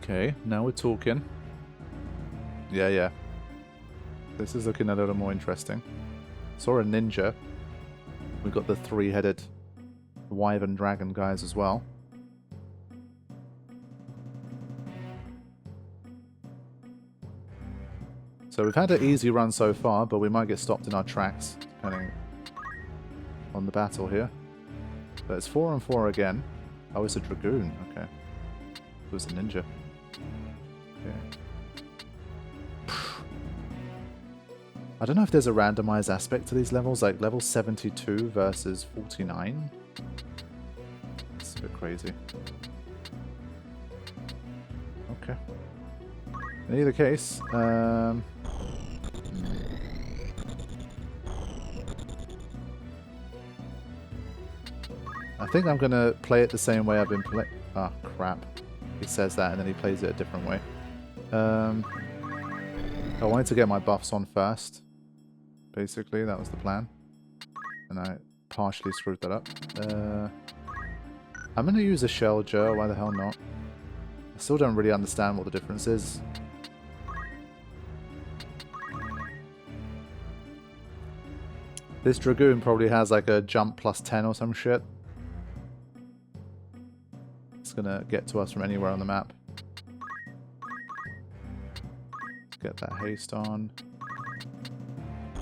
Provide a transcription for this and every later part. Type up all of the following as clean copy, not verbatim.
Okay, now we're talking. Yeah. This is looking a little more interesting. Saw a ninja. We got the three-headed wyvern dragon guys as well. So we've had an easy run so far, but we might get stopped in our tracks, depending on the battle here. But it's 4 on 4 again. Oh, it's a dragoon. Okay. It was a ninja. Okay. I don't know if there's a randomized aspect to these levels, like level 72 versus 49. It's a bit crazy. Okay. In either case, I think I'm going to play it the same way I've been playing. Ah, crap. He says that and then he plays it a different way. I wanted to get my buffs on first. Basically, that was the plan. And I partially screwed that up. I'm going to use a shell Joe. Why the hell not? I still don't really understand what the difference is. This dragoon probably has like a jump plus 10 or some shit. It's gonna get to us from anywhere on the map. Let's get that haste on.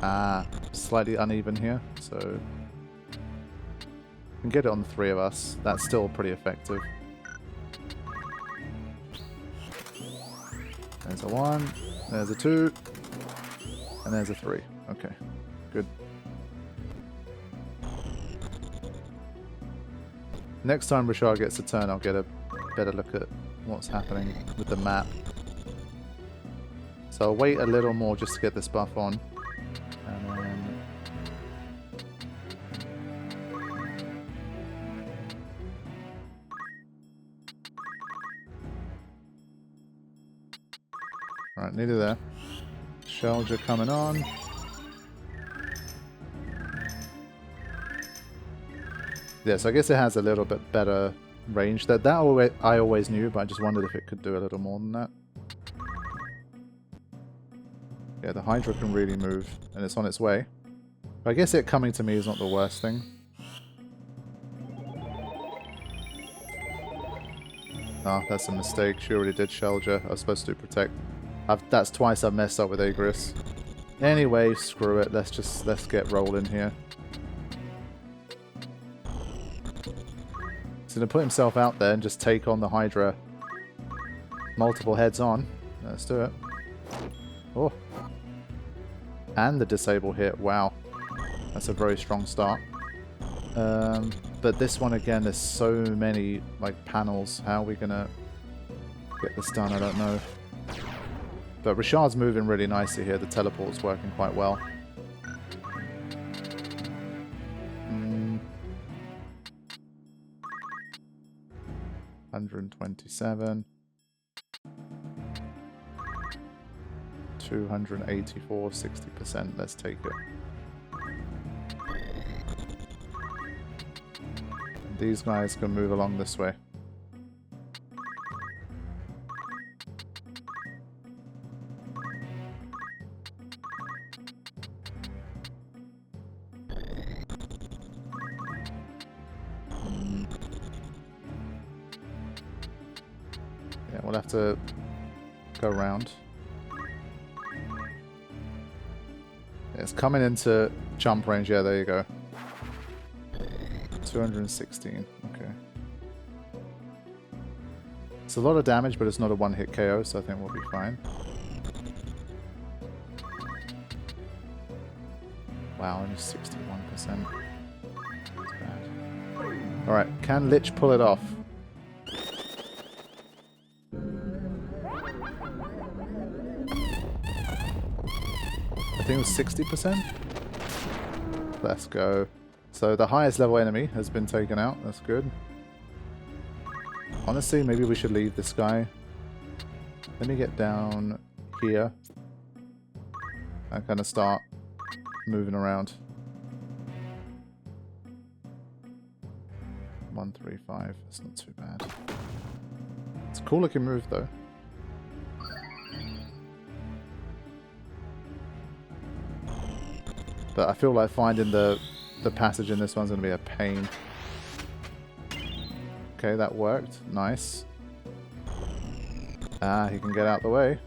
Ah, slightly uneven here, so we can get it on the 3 of us. That's still pretty effective. There's a 1, there's a 2, and there's a 3. Okay, good. Next time Richard gets a turn, I'll get a better look at what's happening with the map. So I'll wait a little more just to get this buff on. And then... Alright, nearly there. Shelja coming on. Yeah, so I guess it has a little bit better range. That I always knew, but I just wondered if it could do a little more than that. Yeah, the Hydra can really move, and it's on its way. But I guess it coming to me is not the worst thing. Ah, that's a mistake. She already did Shelja. I was supposed to do Protect. That's twice I've messed up with Agris. Anyway, screw it. Let's get rolling here. He's going to put himself out there and just take on the Hydra. Multiple heads on. Let's do it. Oh. And the disable hit. Wow. That's a very strong start. But this one again, there's so many like panels. How are we going to get this done? I don't know. But Richard's moving really nicely here. The teleport's working quite well. 127, 284, 60%. Let's take it. These guys can move along this way. Yeah, we'll have to go around. Yeah, it's coming into jump range. Yeah, there you go. 216. Okay. It's a lot of damage, but it's not a one-hit KO, so I think we'll be fine. Wow, only 61%. That's bad. Alright, can Lich pull it off? I think it was 60%? Let's go. So the highest level enemy has been taken out. That's good. Honestly, maybe we should leave this guy. Let me get down here and kind of start moving around. 135. That's not too bad. It's a cool looking move though. But I feel like finding the passage in this one's going to be a pain. Okay, that worked. Nice. Ah, he can get out the way.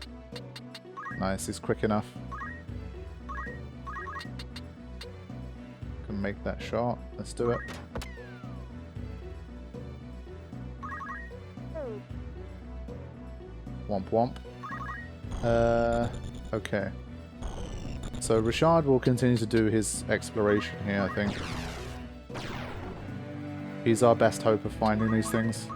Nice, he's quick enough. Can make that shot. Let's do it. Womp womp. Okay. So Richard will continue to do his exploration here, I think. He's our best hope of finding these things.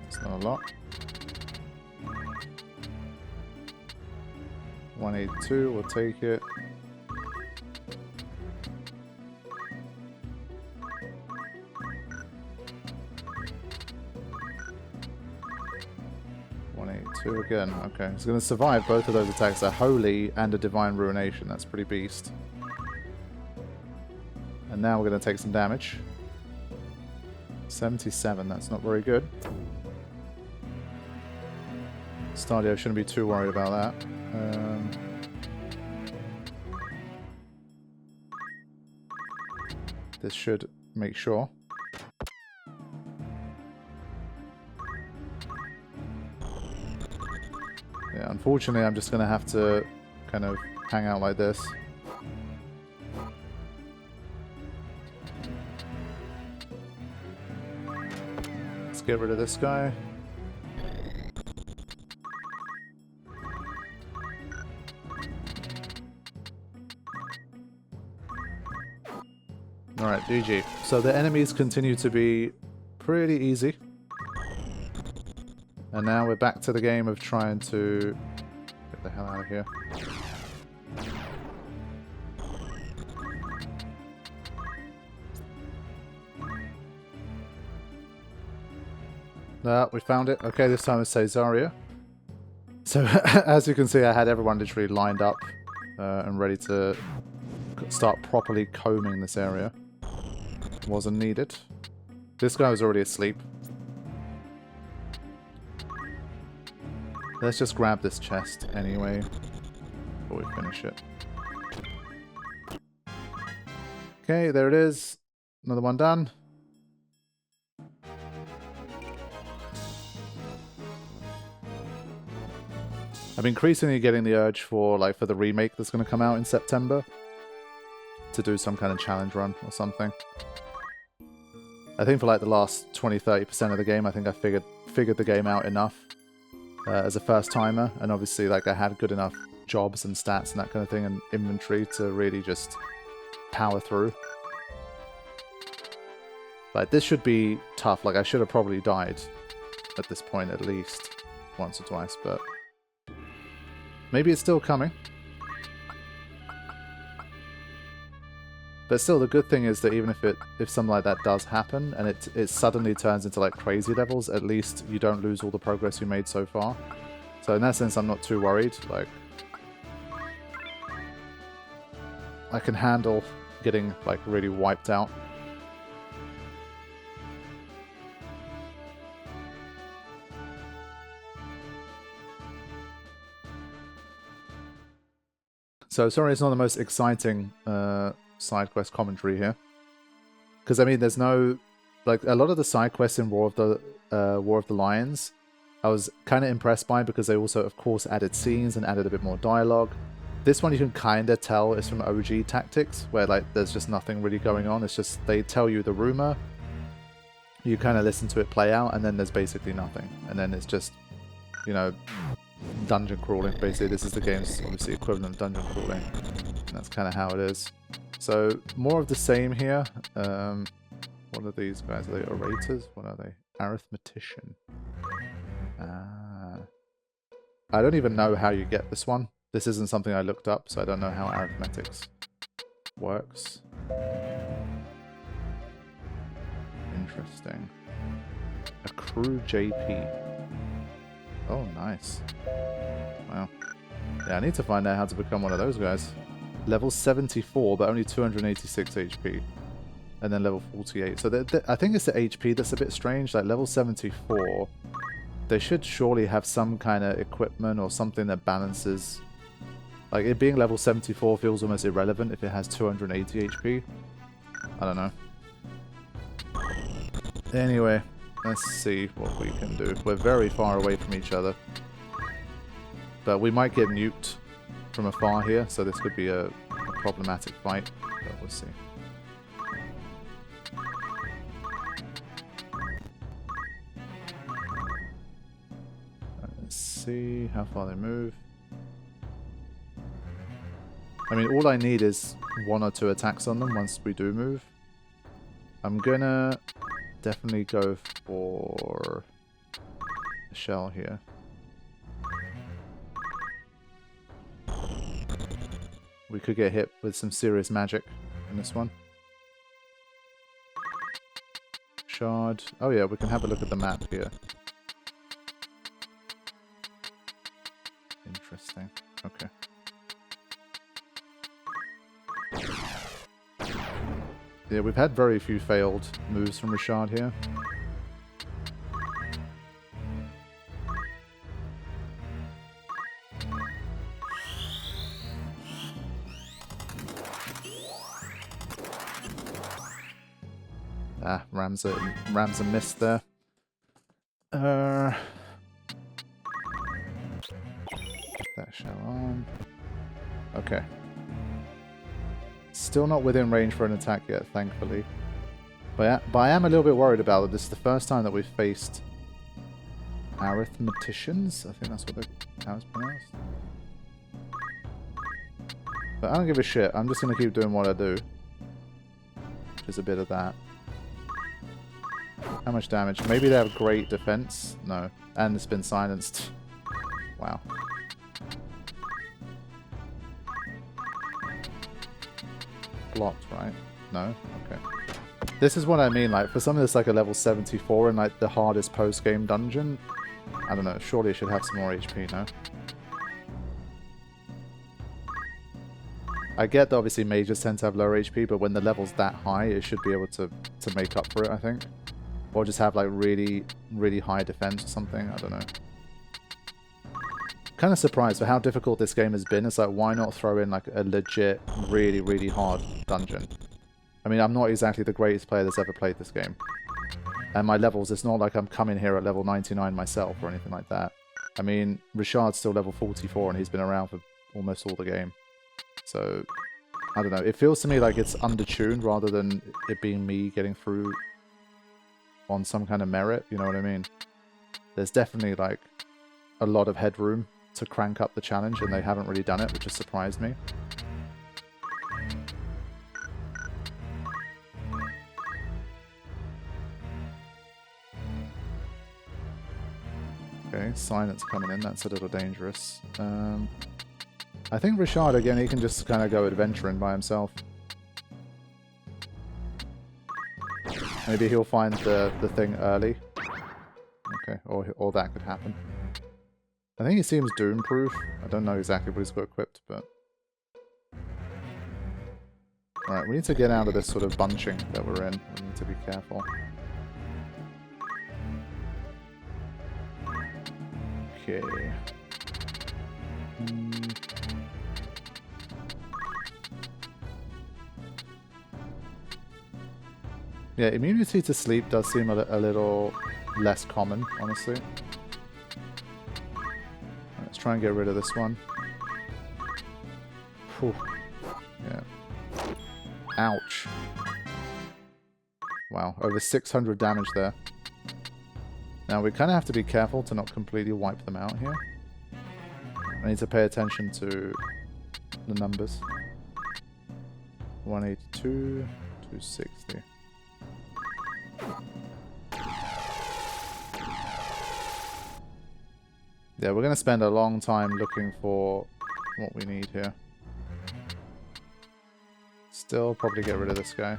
It's not a lot. 182, we'll take it. Again. Okay, he's going to survive both of those attacks, a Holy and a Divine Ruination. That's pretty beast. And now we're going to take some damage. 77, that's not very good. Stardio shouldn't be too worried about that. This should make sure. Yeah, unfortunately, I'm just going to have to kind of hang out like this. Let's get rid of this guy. Alright, GG. So the enemies continue to be pretty easy. And now we're back to the game of trying to get the hell out of here. We found it. Okay, this time it's Caesarea. So as you can see, I had everyone literally lined up and ready to start properly combing this area. Wasn't needed. This guy was already asleep. Let's just grab this chest anyway before we finish it. Okay, there it is. Another one done. I'm increasingly getting the urge for the remake that's going to come out in September to do some kind of challenge run or something. I think for like the last 20-30% of the game, I think I figured the game out enough as a first timer, and obviously like I had good enough jobs and stats and that kind of thing and inventory to really just power through. Like this should be tough. Like I should have probably died at this point at least once or twice, but maybe it's still coming. But still, the good thing is that even if something like that does happen and it suddenly turns into like crazy levels, at least you don't lose all the progress you made so far. So in that sense, I'm not too worried. Like, I can handle getting like really wiped out. So sorry, it's not the most exciting side quest commentary here, because I mean there's no, like, a lot of the side quests in War of the Lions I was kind of impressed by, because they also of course added scenes and added a bit more dialogue. This one you can kind of tell is from OG Tactics, where like there's just nothing really going on. It's just they tell you the rumor, you kind of listen to it play out, and then there's basically nothing, and then it's just, you know, dungeon crawling. Basically this is the game's obviously equivalent of dungeon crawling, and that's kind of how it is. So more of the same here. What are these guys? Are they orators? What are they? Arithmetician. I don't even know how you get this one. This isn't something I looked up, so I don't know how arithmetics works. Interesting. Accrue JP. Oh, nice. Wow. Yeah, I need to find out how to become one of those guys. Level 74, but only 286 HP. And then level 48. So I think it's the HP that's a bit strange. Like level 74, they should surely have some kind of equipment or something that balances. Like it being level 74 feels almost irrelevant if it has 280 HP. I don't know. Anyway, let's see what we can do. We're very far away from each other. But we might get nuked from afar here, so this could be a problematic fight. But we'll see. Let's see how far they move. I mean, all I need is 1 or 2 attacks on them once we do move. I'm gonna definitely go for a shell here. We could get hit with some serious magic in this one. Shard. Oh yeah, we can have a look at the map here. Interesting. Okay. Yeah, we've had very few failed moves from Richard here. Ah, Ramza missed there. Get that shell on. Okay. Still not within range for an attack yet, thankfully. But I am a little bit worried about it. This is the first time that we've faced Arithmeticians. I think that's how it's pronounced. But I don't give a shit. I'm just going to keep doing what I do. Which is a bit of that. How much damage? Maybe they have great defense? No. And it's been silenced. Wow. Blocked, right? No? Okay. This is what I mean, like, for something that's like a level 74 and like the hardest post-game dungeon, I don't know, surely it should have some more HP, no? I get that obviously mages tend to have lower HP, but when the level's that high, it should be able to make up for it, I think. Or just have like really, really high defense or something, I don't know. Kind of surprised for how difficult this game has been. It's like, why not throw in like a legit, really, really hard dungeon? I mean, I'm not exactly the greatest player that's ever played this game. And my levels, it's not like I'm coming here at level 99 myself or anything like that. I mean, Richard's still level 44 and he's been around for almost all the game. So, I don't know. It feels to me like it's undertuned rather than it being me getting through on some kind of merit, you know what I mean? There's definitely like a lot of headroom to crank up the challenge, and they haven't really done it, which has surprised me. Okay, silence coming in, that's a little dangerous. I think Richard, again, he can just kind of go adventuring by himself. Maybe he'll find the thing early. Okay, or that could happen. I think he seems doom-proof. I don't know exactly what he's got equipped, but... Alright, we need to get out of this sort of bunching that we're in. We need to be careful. Okay. Yeah, immunity to sleep does seem a little less common, honestly. Let's try and get rid of this one. Whew. Yeah. Ouch. Wow, over 600 damage there. Now we kind of have to be careful to not completely wipe them out here. I need to pay attention to the numbers. 182, 260. Yeah, we're going to spend a long time looking for what we need here. Still probably get rid of this guy.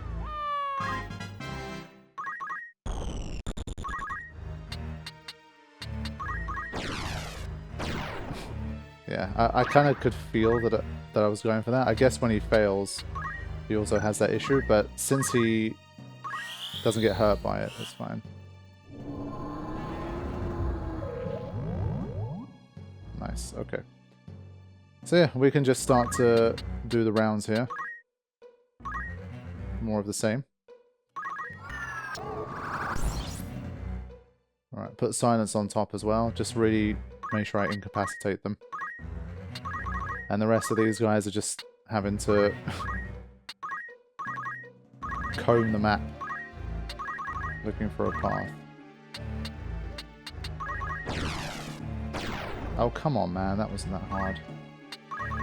Yeah, I kind of could feel that that I was going for that. I guess when he fails, he also has that issue, but since he doesn't get hurt by it, it's fine. Nice, okay. So yeah, we can just start to do the rounds here. More of the same. Alright, put silence on top as well. Just really make sure I incapacitate them. And the rest of these guys are just having to comb the map, looking for a path. Oh, come on, man. That wasn't that hard.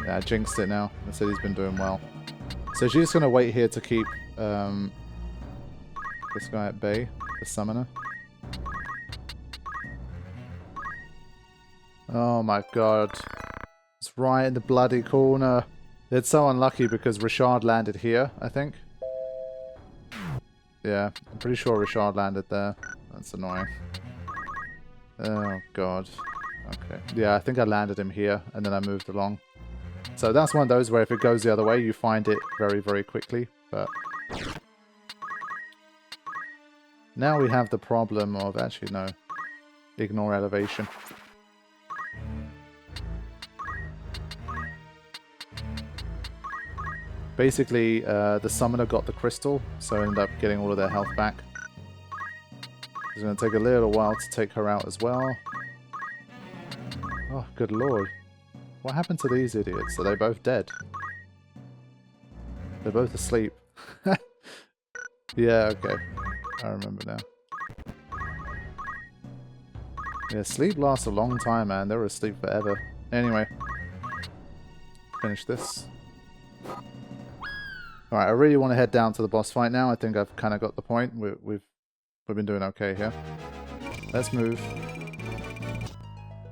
Yeah, I jinxed it now. I said he's been doing well. So she's just going to wait here to keep this guy at bay, the summoner. Oh my god. It's right in the bloody corner. It's so unlucky because Richard landed here, I think. Yeah, I'm pretty sure Richard landed there. That's annoying. Oh god. Okay. Yeah, I think I landed him here and then I moved along. So that's one of those where if it goes the other way, you find it very, very quickly. But now we have the problem of... Actually, no. Ignore elevation. Basically, the summoner got the crystal, so ended up getting all of their health back. It's going to take a little while to take her out as well. Oh, good lord. What happened to these idiots? Are they both dead? They're both asleep. Yeah, okay. I remember now. Yeah, sleep lasts a long time, man. They were asleep forever. Anyway. Finish this. Alright, I really want to head down to the boss fight now. I think I've kind of got the point. We've been doing okay here. Let's move.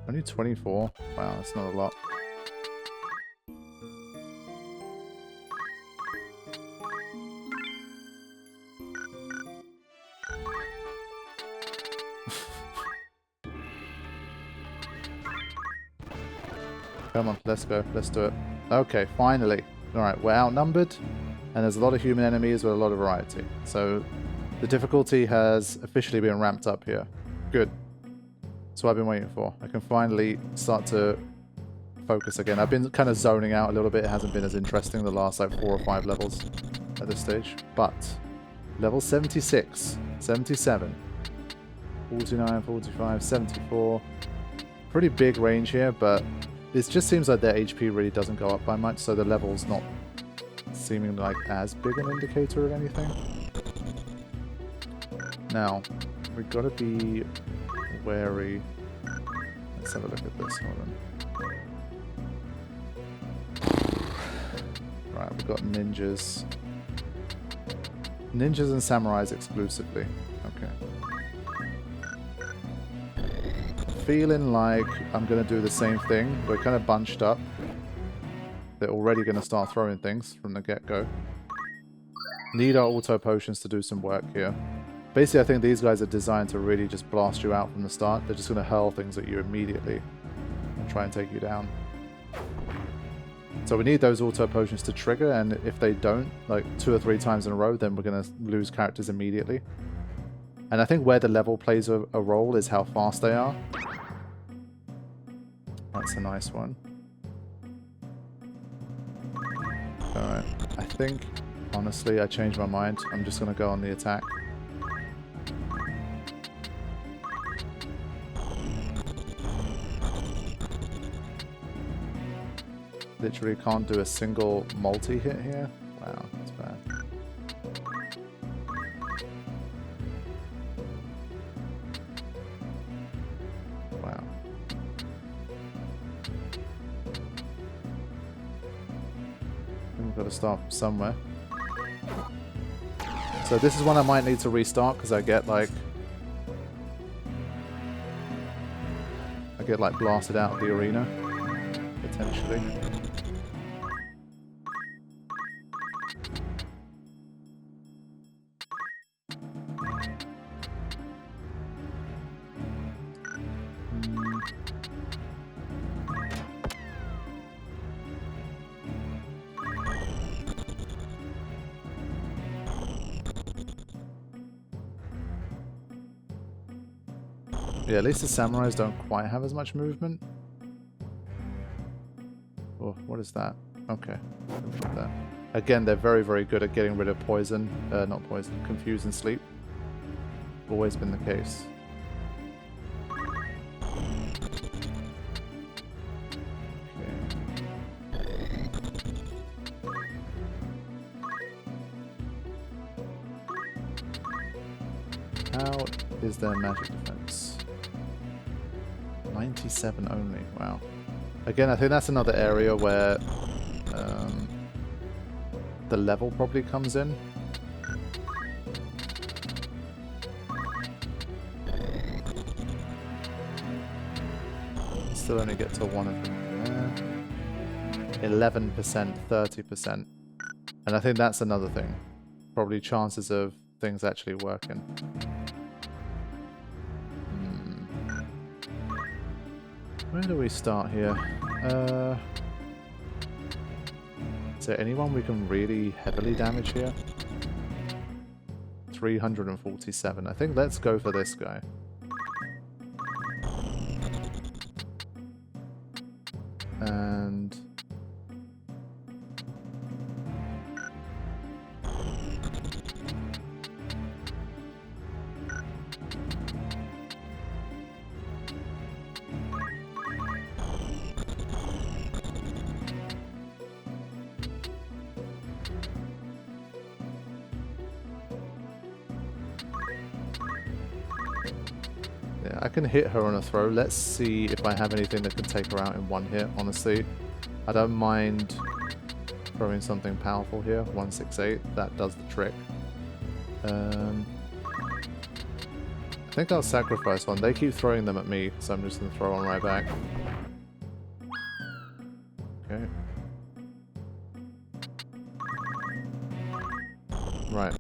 Only 24. Wow, that's not a lot. Come on, let's go. Let's do it. Okay, finally. Alright, we're outnumbered. And there's a lot of human enemies with a lot of variety. So the difficulty has officially been ramped up here. Good. That's what I've been waiting for. I can finally start to focus again. I've been kind of zoning out a little bit. It hasn't been as interesting the last like 4 or 5 levels at this stage. But level 76, 77, 49, 45, 74. Pretty big range here, but it just seems like their HP really doesn't go up by much, so the level's not seeming like as big an indicator of anything. Now, we've got to be wary. Let's have a look at this. Hold on. Right, we've got ninjas. Ninjas and samurais exclusively. Okay. Feeling like I'm going to do the same thing. We're kind of bunched up. They're already going to start throwing things from the get-go. Need our auto potions to do some work here. Basically, I think these guys are designed to really just blast you out from the start. They're just going to hurl things at you immediately and try and take you down. So we need those auto potions to trigger, and if they don't, like 2 or 3 times in a row, then we're going to lose characters immediately. And I think where the level plays a role is how fast they are. That's a nice one. Alright, I think, honestly, I changed my mind. I'm just going to go on the attack. Literally can't do a single multi-hit here. Wow, that's bad. Wow. We've got to start from somewhere. So this is one I might need to restart because I get like blasted out of the arena potentially. Yeah, at least the samurais don't quite have as much movement. Oh, what is that? Okay. That. Again, they're very, very good at getting rid of poison. Not poison, confuse and sleep. Always been the case. How is their magic defense? 97 only. Wow. Again, I think that's another area where the level probably comes in. Still only get to one of them there. 11%, 30%. And I think that's another thing. Probably chances of things actually working. Where do we start here? Is there anyone we can really heavily damage here? 347. I think let's go for this guy. And... I can hit her on a throw. Let's see if I have anything that can take her out in one hit, honestly. I don't mind throwing something powerful here. 168. That does the trick. I think I'll sacrifice one. They keep throwing them at me, so I'm just going to throw one right back. Okay. Right.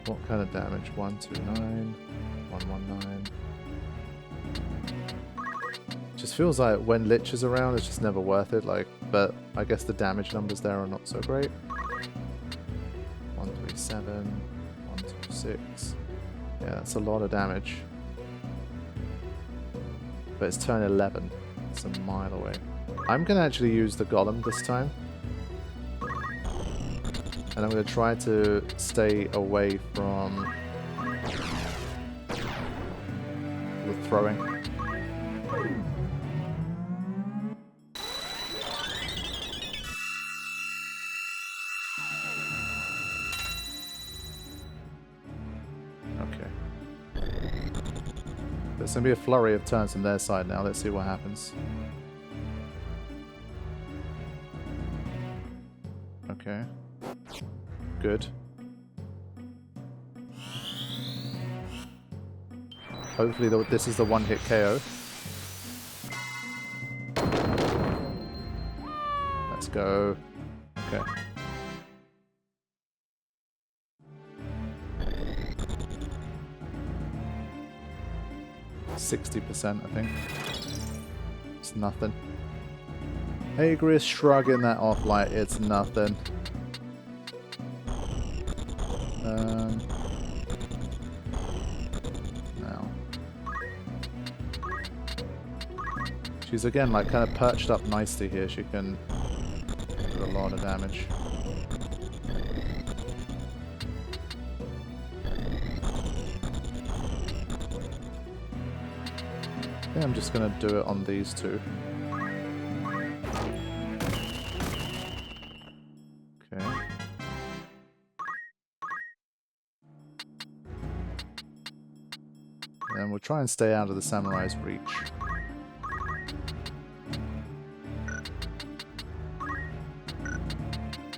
What kind of damage? 129, 119. Just feels like when Lich is around, it's just never worth it. Like, but I guess the damage numbers there are not so great. 137, 126. Yeah, that's a lot of damage. But it's turn 11. It's a mile away. I'm gonna actually use the golem this time. And I'm going to try to stay away from the throwing. Okay. There's going to be a flurry of turns from their side now. Let's see what happens. Okay. Good. Hopefully this is the one-hit KO. Let's go. Okay. %, I think. It's nothing. Agri is shrugging that off like it's nothing. Now. She's again like kind of perched up nicely here. She can do a lot of damage. I think I'm just gonna do it on these two. And we'll try and stay out of the samurai's reach.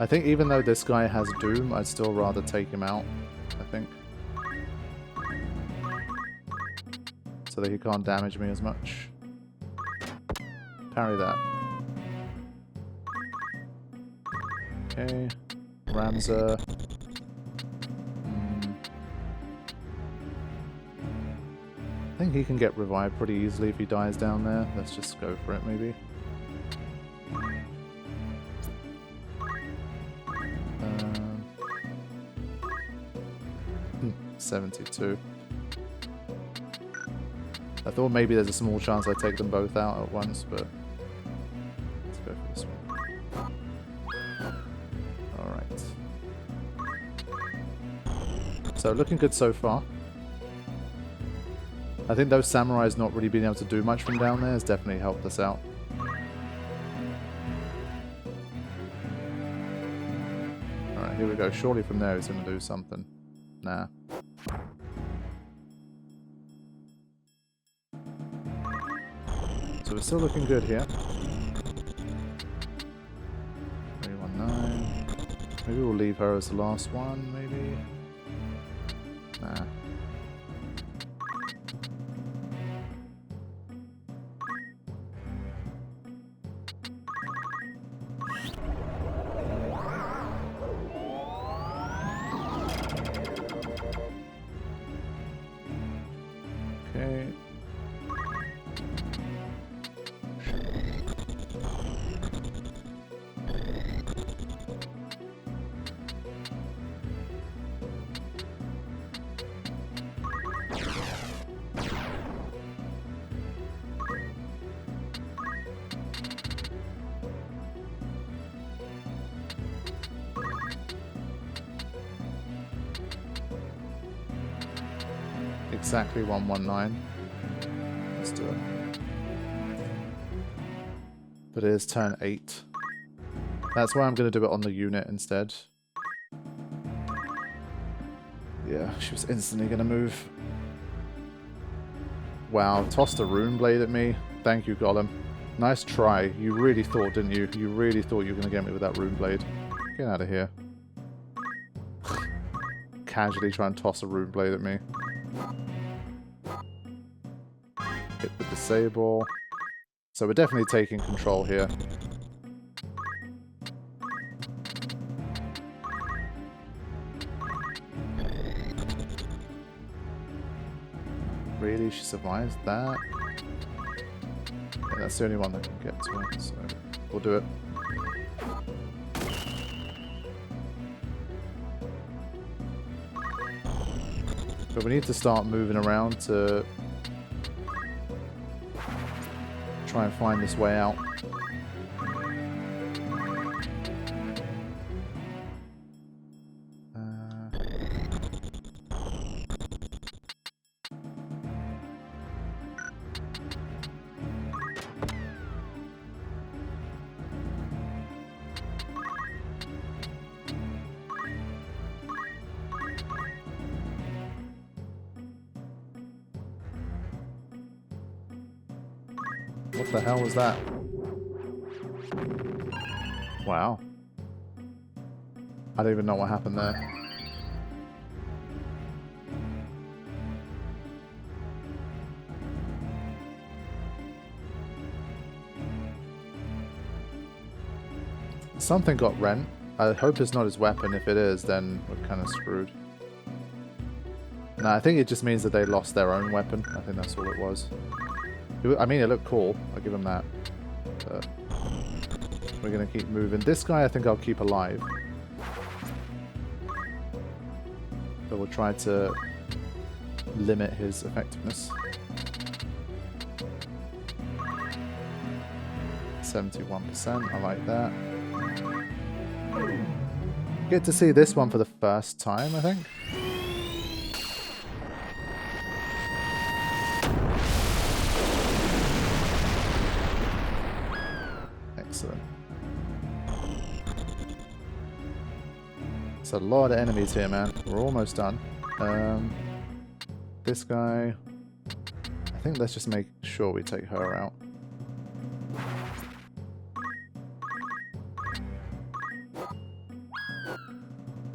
I think even though this guy has Doom, I'd still rather take him out, I think. So that he can't damage me as much. Parry that. Okay. Ramza. I think he can get revived pretty easily if he dies down there. Let's just go for it, maybe. 72. I thought maybe there's a small chance I'd take them both out at once, but let's go for this one. Alright. So looking good so far. I think those samurais not really being able to do much from down there has definitely helped us out. Alright, here we go. Surely from there he's going to do something. Nah. So we're still looking good here. 319. Maybe we'll leave her as the last one, maybe? Nah. Okay. Exactly 119. Let's do it. But it is turn 8. That's why I'm going to do it on the unit instead. Yeah, she was instantly going to move. Wow, tossed a rune blade at me. Thank you, Golem. Nice try. You really thought, didn't you? You really thought you were going to get me with that rune blade. Get out of here. Casually try and toss a rune blade at me. Hit the disable. So we're definitely taking control here. Really? She survives that? Yeah, that's the only one that can get to her, so we'll do it. But we need to start moving around to try and find this way out. What the hell was that? Wow. I don't even know what happened there. Something got rent. I hope it's not his weapon. If it is, then we're kind of screwed. No, I think it just means that they lost their own weapon. I think that's all it was. I mean, it looked cool. I'll give him that. But we're going to keep moving. This guy I think I'll keep alive. But we'll try to limit his effectiveness. 71%. I like that. Get to see this one for the first time, I think. Excellent. It's a lot of enemies here, man. We're almost done. This guy... I think let's just make sure we take her out.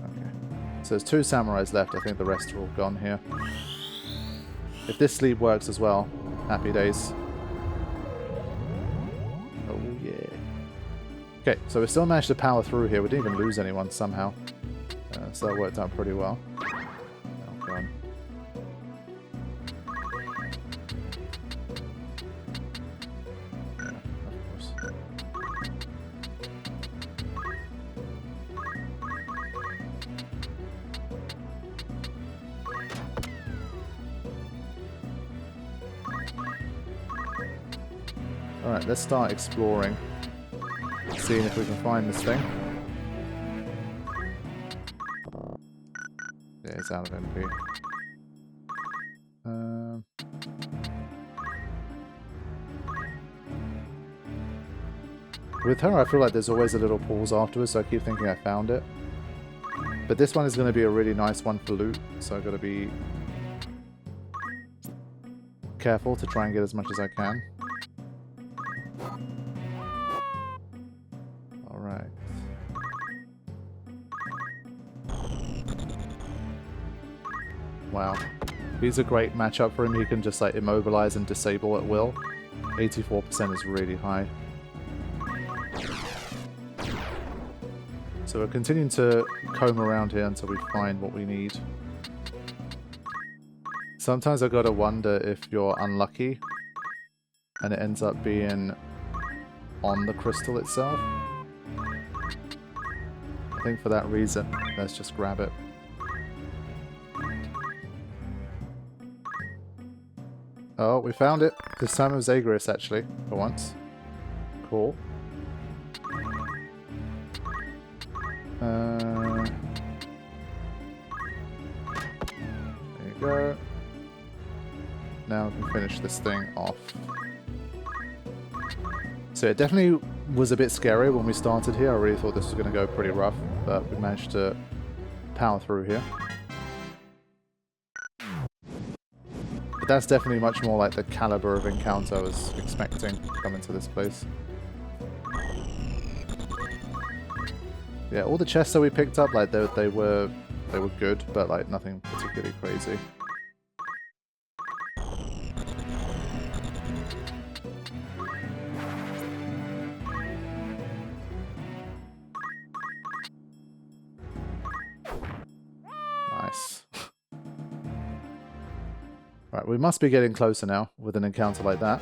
Okay. So there's 2 samurais left. I think the rest are all gone here. If this sleep works as well, happy days. Okay, so we still managed to power through here. We didn't even lose anyone somehow. So that worked out pretty well. Oh, God. Yeah, of course. Alright, let's start exploring. Seeing if we can find this thing. Yeah, it's out of MP. With her, I feel like there's always a little pause afterwards, so I keep thinking I found it. But this one is going to be a really nice one for loot, so I've got to be careful to try and get as much as I can. Alright. Wow. He's a great matchup for him. He can just like immobilize and disable at will. 84% is really high. So we're continuing to comb around here until we find what we need. Sometimes I've got to wonder if you're unlucky and it ends up being on the crystal itself. I think for that reason, let's just grab it. Oh, we found it. This time it was Agris, actually, for once. Cool. There you go. Now we can finish this thing off. So it definitely was a bit scary when we started here. I really thought this was going to go pretty rough, but we managed to power through here. But that's definitely much more like the caliber of encounter I was expecting coming to this place. Yeah, all the chests that we picked up, like they were good, but like nothing particularly crazy. Nice. Right, we must be getting closer now with an encounter like that.